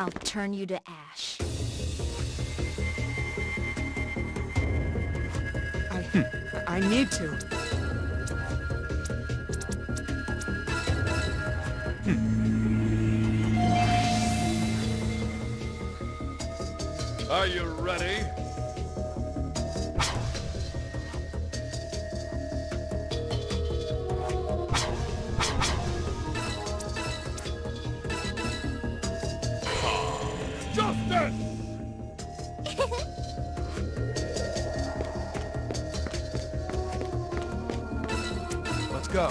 I'll turn you to ash. I need to. Are you ready? Justice! Let's go.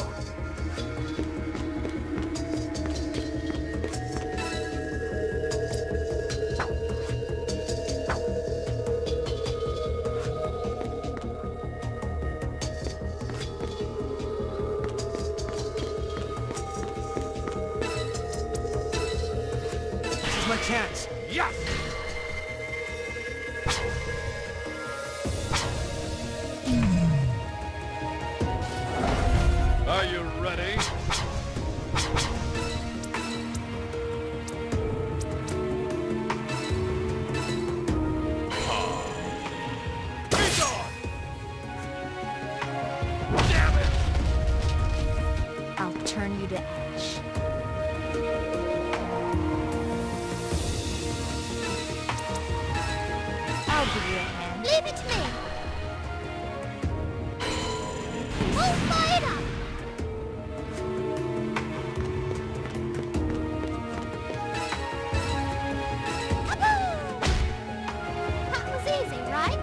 This is my chance. Yes! Are you ready? Be gone! Damn it! I'll turn you to ash. I'll give you a hand. Leave it to me. We'll fire it up. Woohoo! That was easy, right?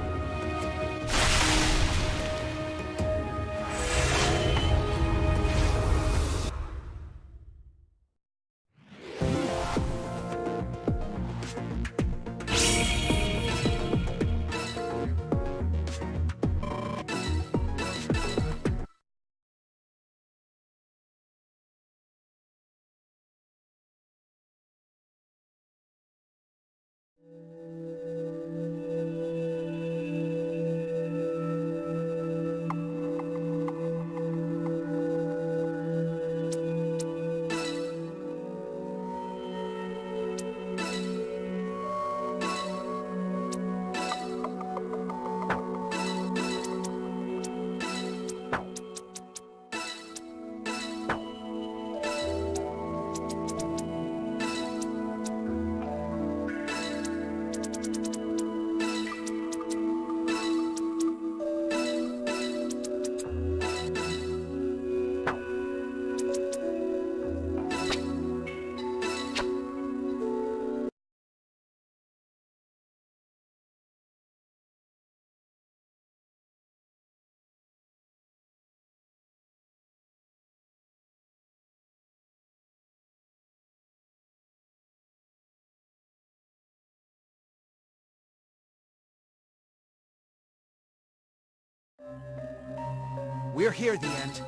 We're here, the End.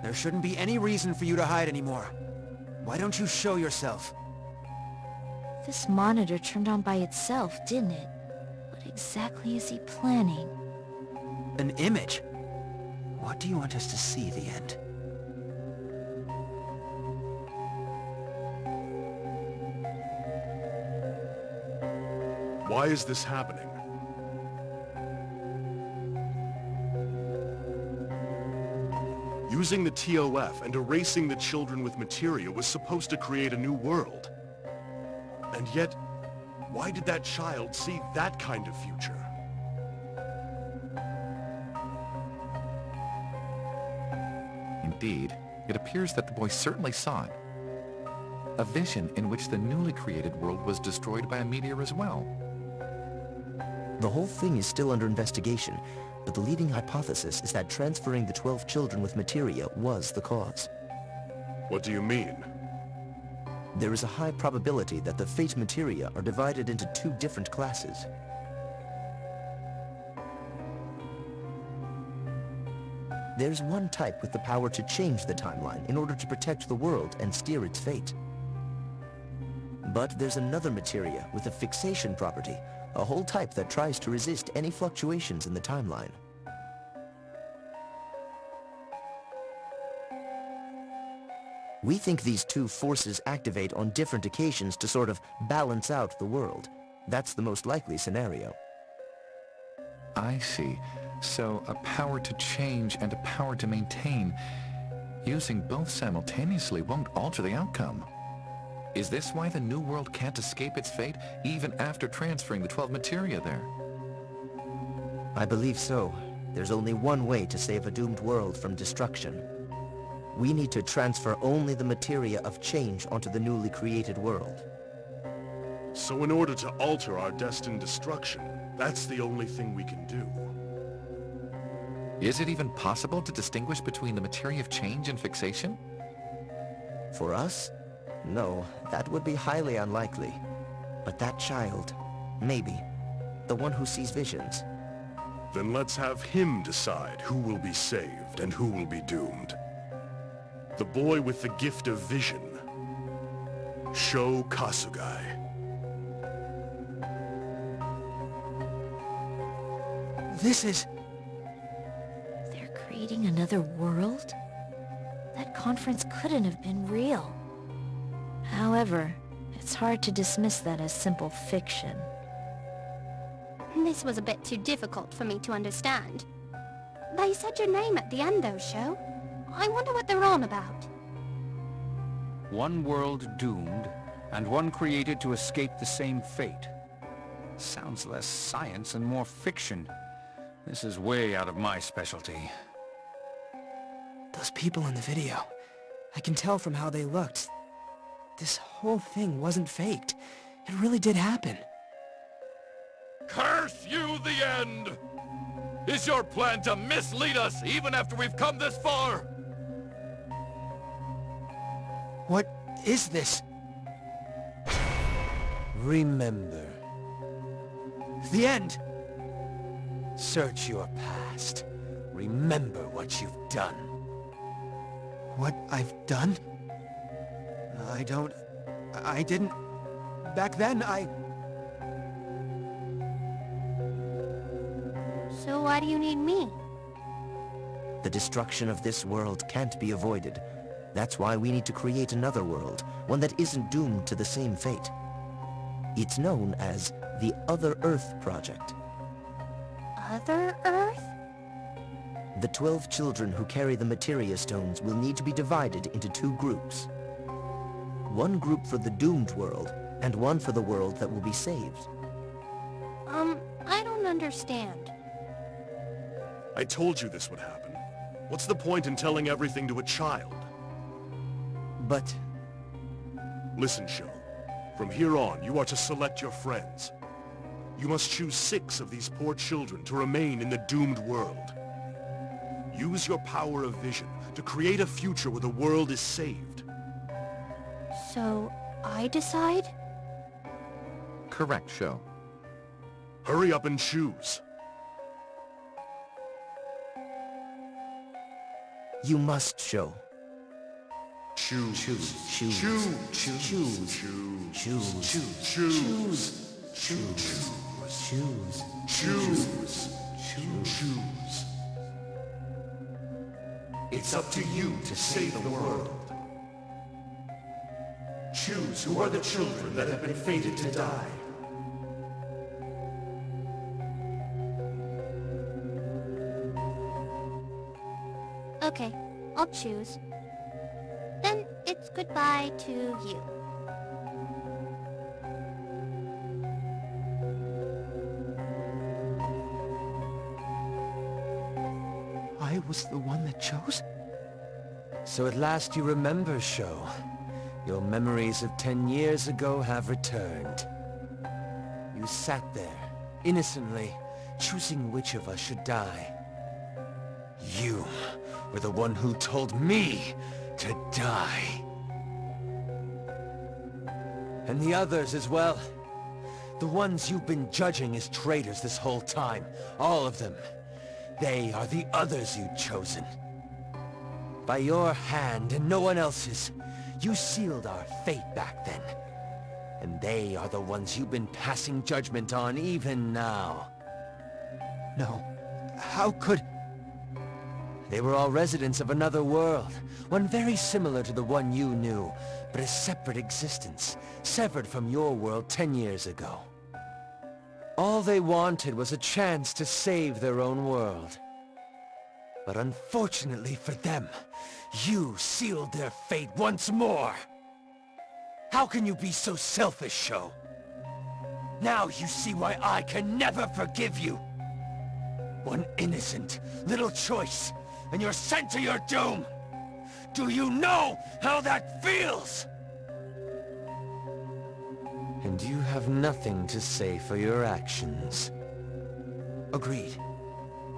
There shouldn't be any reason for you to hide anymore. Why don't you show yourself? This monitor turned on by itself, didn't it? What exactly is he planning? An image? What do you want us to see, the End? Why is this happening? Using the TOF and erasing the children with materia was supposed to create a new world. And yet, why did that child see that kind of future? Indeed, it appears that the boy certainly saw it. A vision in which the newly created world was destroyed by a meteor as well. The whole thing is still under investigation, but the leading hypothesis is that transferring the 12 children with materia was the cause. What do you mean? There is a high probability that the Fate materia are divided into two different classes. There's one type with the power to change the timeline in order to protect the world and steer its fate. But there's another materia with a fixation property, a whole type that tries to resist any fluctuations in the timeline. We think these two forces activate on different occasions to sort of balance out the world. That's the most likely scenario. I see. So a power to change and a power to maintain. Using both simultaneously won't alter the outcome. Is this why the New World can't escape its fate even after transferring the 12 materia there? I believe so. There's only one way to save a doomed world from destruction. We need to transfer only the materia of change onto the newly created world. So in order to alter our destined destruction, that's the only thing we can do. Is it even possible to distinguish between the materia of change and fixation? For us? No, that would be highly unlikely. But that child, maybe. The one who sees visions. Then let's have him decide who will be saved and who will be doomed. The boy with the gift of vision. Sho Kasugai. This is... They're creating another world? That conference couldn't have been real. However, it's hard to dismiss that as simple fiction. This was a bit too difficult for me to understand. They said your name at the end though, Sho. I wonder what they're on about. One world doomed, and one created to escape the same fate. Sounds less science and more fiction. This is way out of my specialty. Those people in the video. I can tell from how they looked. This whole thing wasn't faked. It really did happen. Curse you, the end! Is your plan to mislead us even after we've come this far? What is this? Remember. The end! Search your past. Remember what you've done. What I've done? I didn't... Back then, So why do you need me? The destruction of this world can't be avoided. That's why we need to create another world, one that isn't doomed to the same fate. It's known as the Other Earth Project. Other Earth? The 12 children who carry the materia stones will need to be divided into two groups. One group for the doomed world, and one for the world that will be saved. I don't understand. I told you this would happen. What's the point in telling everything to a child? But... Listen, Sho. From here on, you are to select your friends. You must choose 6 of these poor children to remain in the doomed world. Use your power of vision to create a future where the world is saved. So, I decide? Correct, Sho. Hurry up and choose. You must show. Choose. Choose. Choose. Choose. Choose. Choose. Choose. Choose. Choose. Choose. Choose. Choose. It's up to you to save the world. Choose who are the children that have been fated to die. Okay, I'll choose. Then it's goodbye to you. I was the one that chose? So at last you remember, Sho. Your memories of 10 years ago have returned. You sat there, innocently, choosing which of us should die. You were the one who told me to die. And the others as well. The ones you've been judging as traitors this whole time. All of them. They are the others you'd chosen. By your hand and no one else's, you sealed our fate back then. And they are the ones you've been passing judgment on even now. No. How could... They were all residents of another world, one very similar to the one you knew, but a separate existence, severed from your world 10 years ago. All they wanted was a chance to save their own world. But unfortunately for them, you sealed their fate once more. How can you be so selfish, Sho? Now you see why I can never forgive you. One innocent little choice, and you're sent to your doom! Do you know how that feels? And you have nothing to say for your actions. Agreed.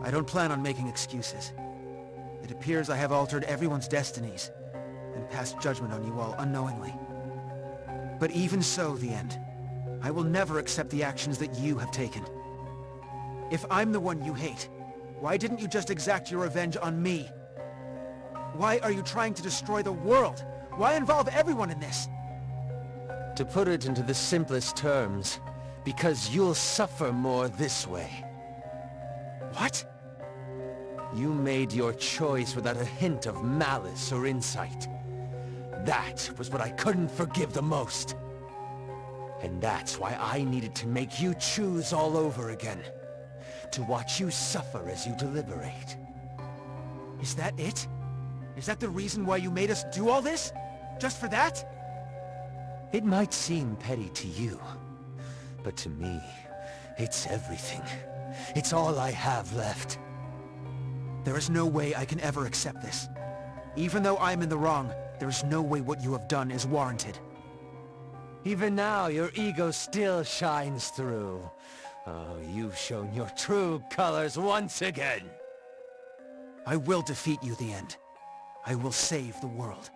I don't plan on making excuses. It appears I have altered everyone's destinies, and passed judgment on you all unknowingly. But even so, the End, I will never accept the actions that you have taken. If I'm the one you hate, why didn't you just exact your revenge on me? Why are you trying to destroy the world? Why involve everyone in this? To put it into the simplest terms, because you'll suffer more this way. What? You made your choice without a hint of malice or insight. That was what I couldn't forgive the most. And that's why I needed to make you choose all over again. To watch you suffer as you deliberate. Is that it? Is that the reason why you made us do all this? Just for that? It might seem petty to you, but to me, it's everything. It's all I have left. There is no way I can ever accept this. Even though I'm in the wrong, there is no way what you have done is warranted. Even now, your ego still shines through. Oh, you've shown your true colors once again. I will defeat you, the End. I will save the world.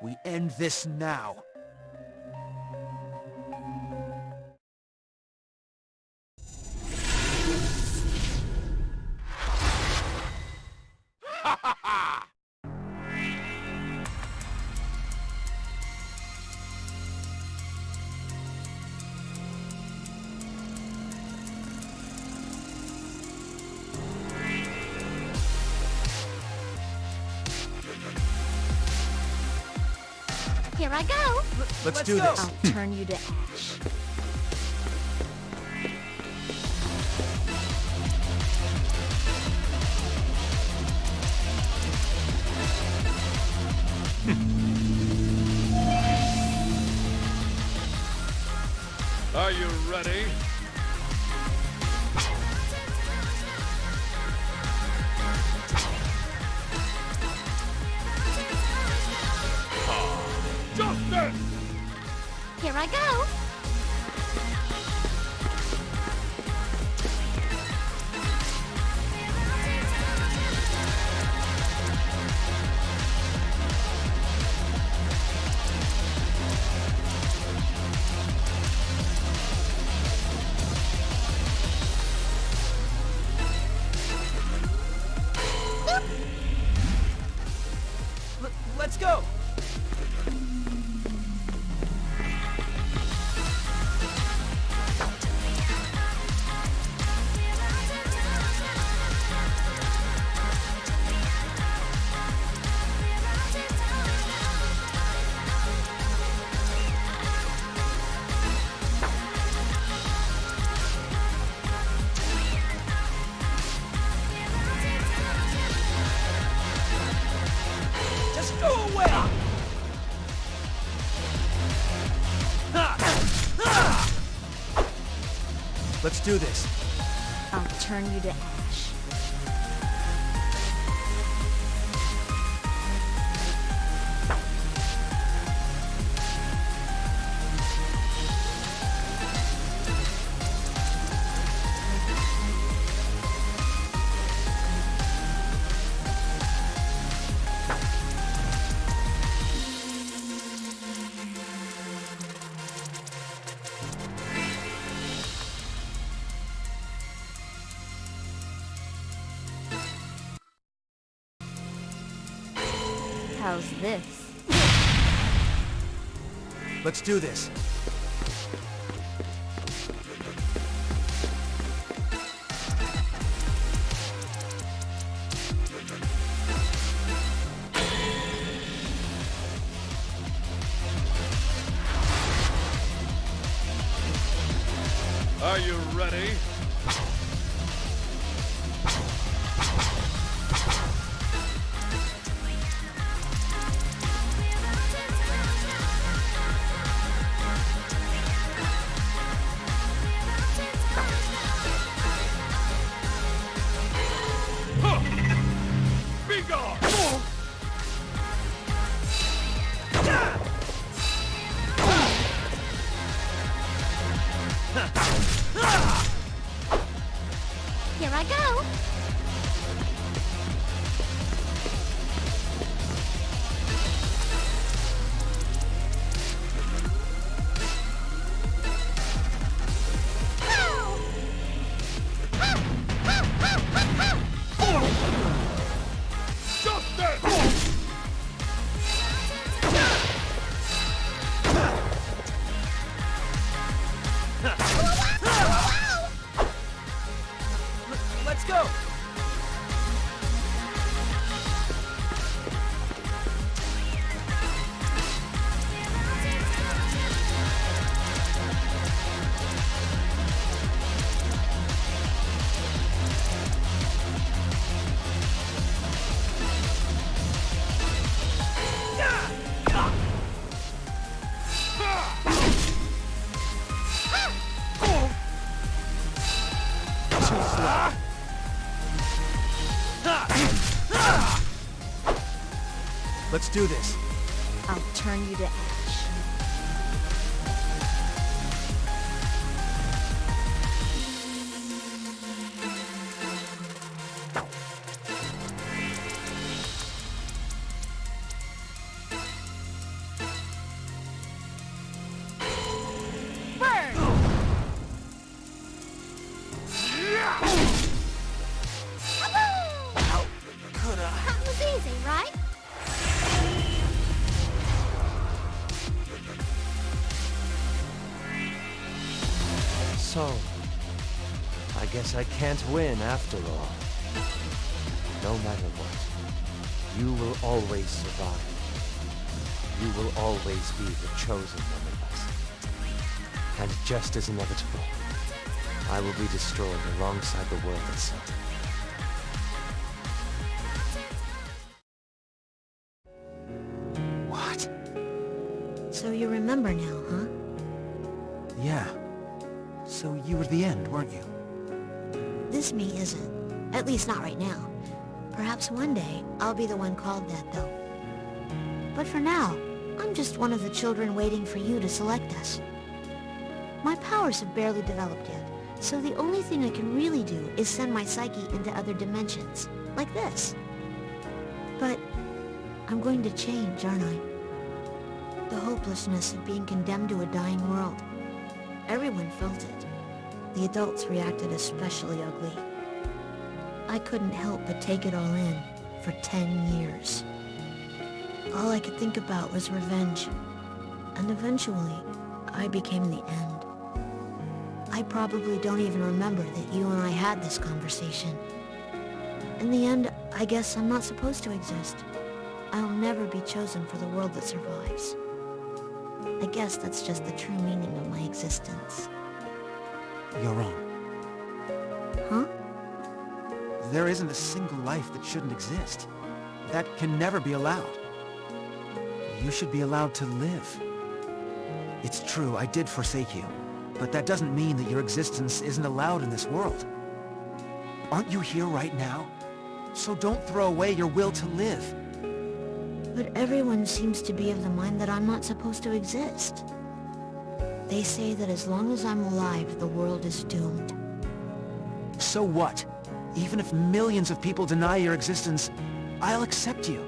We end this now. Here I go. Let's do this. I'll turn you to ash. Are you ready? Justice! Here I go. Let's go! Just go away! Let's do this. I'll turn you to ash. How's this? Let's do this. Are you ready? Be gone! Here I go. Let's go! Let's do this. I'll turn you to ash. That was easy, right? So, I guess I can't win after all. No matter what, you will always survive. You will always be the chosen one of us. And just as inevitable, I will be destroyed alongside the world itself. What? So you remember now, huh? Yeah. So you were the end, weren't you? This me isn't. At least not right now. Perhaps one day, I'll be the one called that, though. But for now, I'm just one of the children waiting for you to select us. My powers have barely developed yet, so the only thing I can really do is send my psyche into other dimensions, like this. But I'm going to change, aren't I? The hopelessness of being condemned to a dying world. Everyone felt it. The adults reacted especially ugly. I couldn't help but take it all in for 10 years. All I could think about was revenge. And eventually, I became the end. I probably don't even remember that you and I had this conversation. In the end, I guess I'm not supposed to exist. I'll never be chosen for the world that survives. I guess that's just the true meaning of my existence. You're wrong. Huh? There isn't a single life that shouldn't exist. That can never be allowed. You should be allowed to live. It's true, I did forsake you. But that doesn't mean that your existence isn't allowed in this world. Aren't you here right now? So don't throw away your will to live. But everyone seems to be of the mind that I'm not supposed to exist. They say that as long as I'm alive, the world is doomed. So what? Even if millions of people deny your existence, I'll accept you.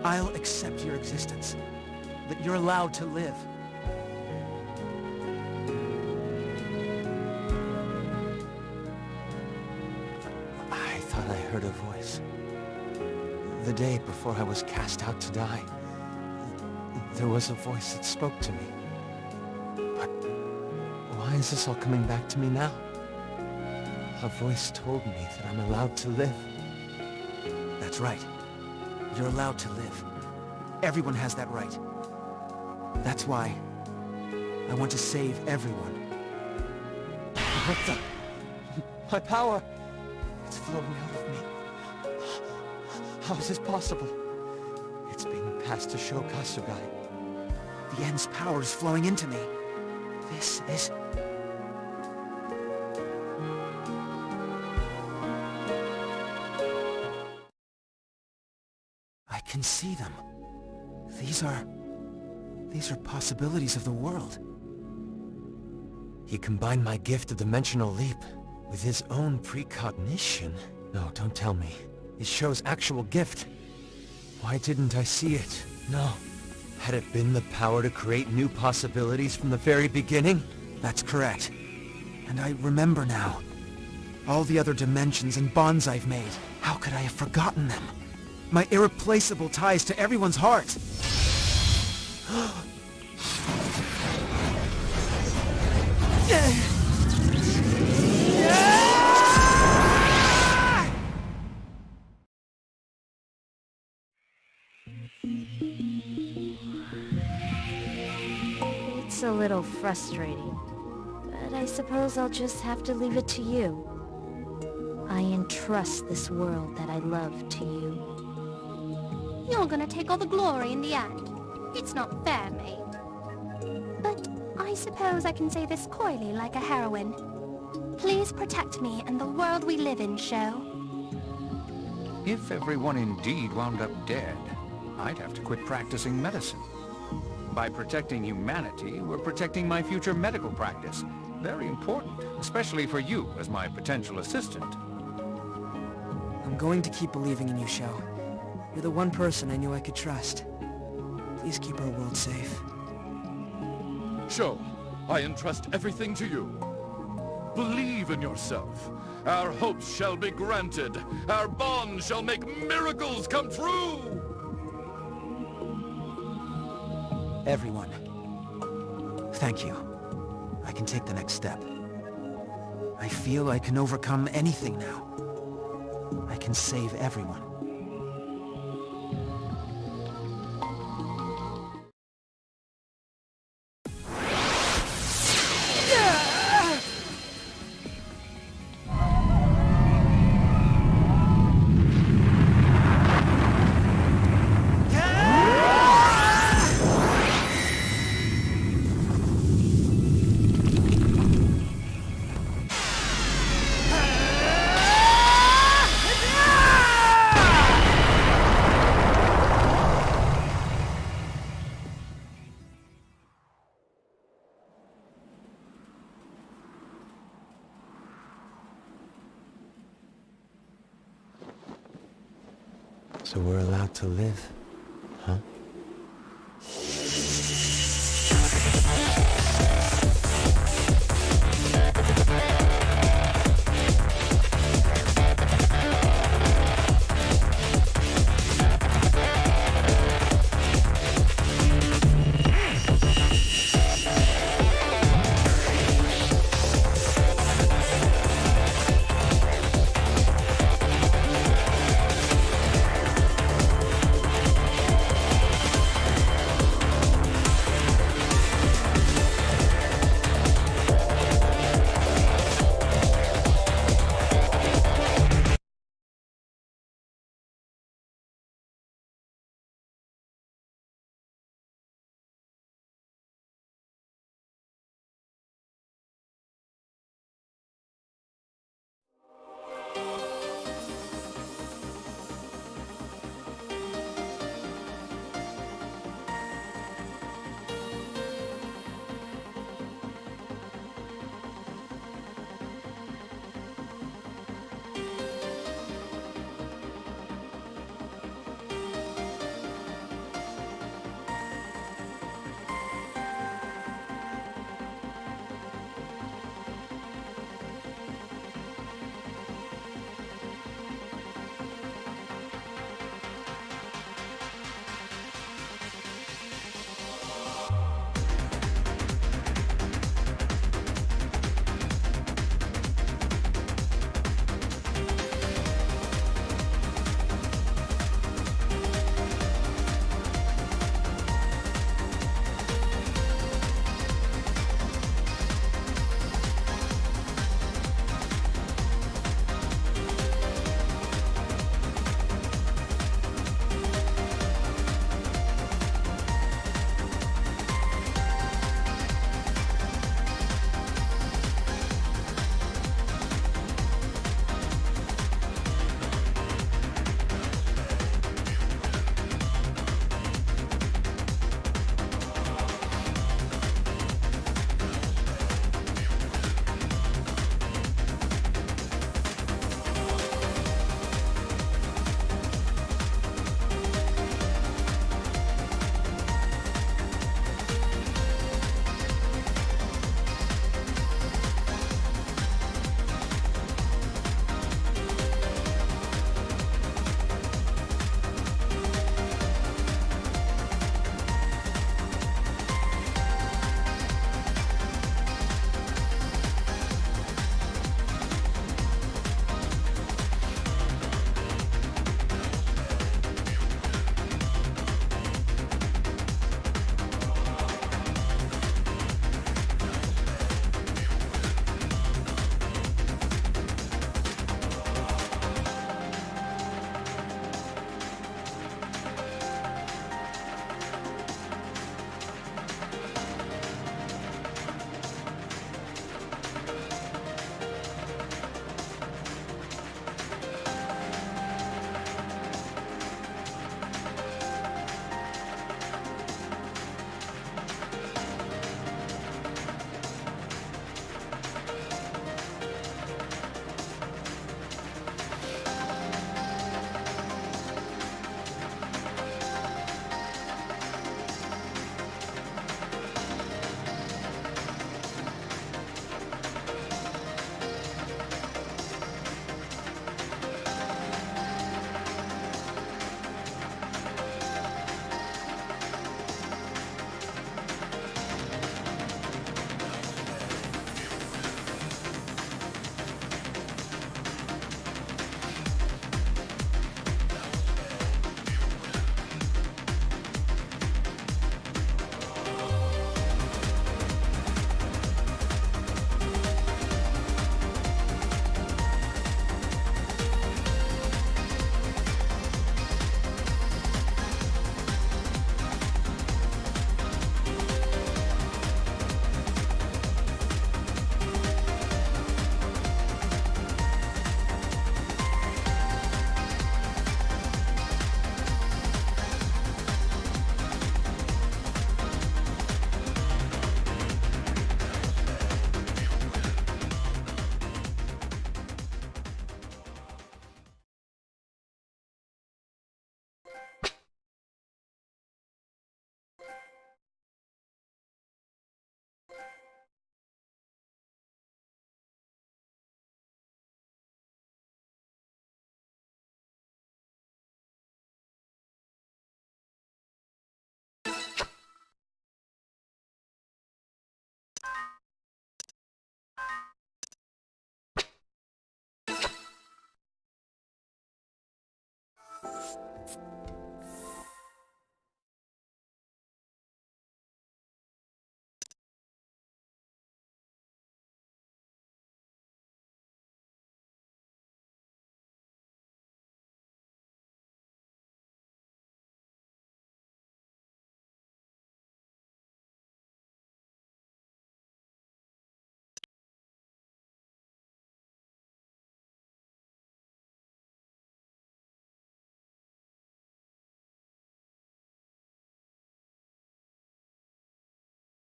I'll accept your existence. That you're allowed to live. I thought I heard a voice. The day before I was cast out to die, there was a voice that spoke to me. But why is this all coming back to me now? A voice told me that I'm allowed to live. That's right. You're allowed to live. Everyone has that right. That's why I want to save everyone. What the? My power! It's flowing out of me. How is this possible? It's being passed to Sho Kasugai. The End's power is flowing into me. This is... I can see them. These are possibilities of the world. He combined my gift of dimensional leap with his own precognition. No, don't tell me. It shows actual gift. Why didn't I see it? No. Had it been the power to create new possibilities from the very beginning? That's correct. And I remember now. All the other dimensions and bonds I've made. How could I have forgotten them? My irreplaceable ties to everyone's heart. It's a little frustrating, but I suppose I'll just have to leave it to you. I entrust this world that I love to you. You're gonna take all the glory in the end. It's not fair, mate. But I suppose I can say this coyly like a heroine. Please protect me and the world we live in, Sho. If everyone indeed wound up dead, I'd have to quit practicing medicine. By protecting humanity, we're protecting my future medical practice. Very important, especially for you as my potential assistant. I'm going to keep believing in you, Sho. You're the one person I knew I could trust. Please keep our world safe. Sho, I entrust everything to you. Believe in yourself. Our hopes shall be granted. Our bond shall make miracles come true! Everyone. Thank you. I can take the next step. I feel I can overcome anything now. I can save everyone. So we're allowed to live, huh?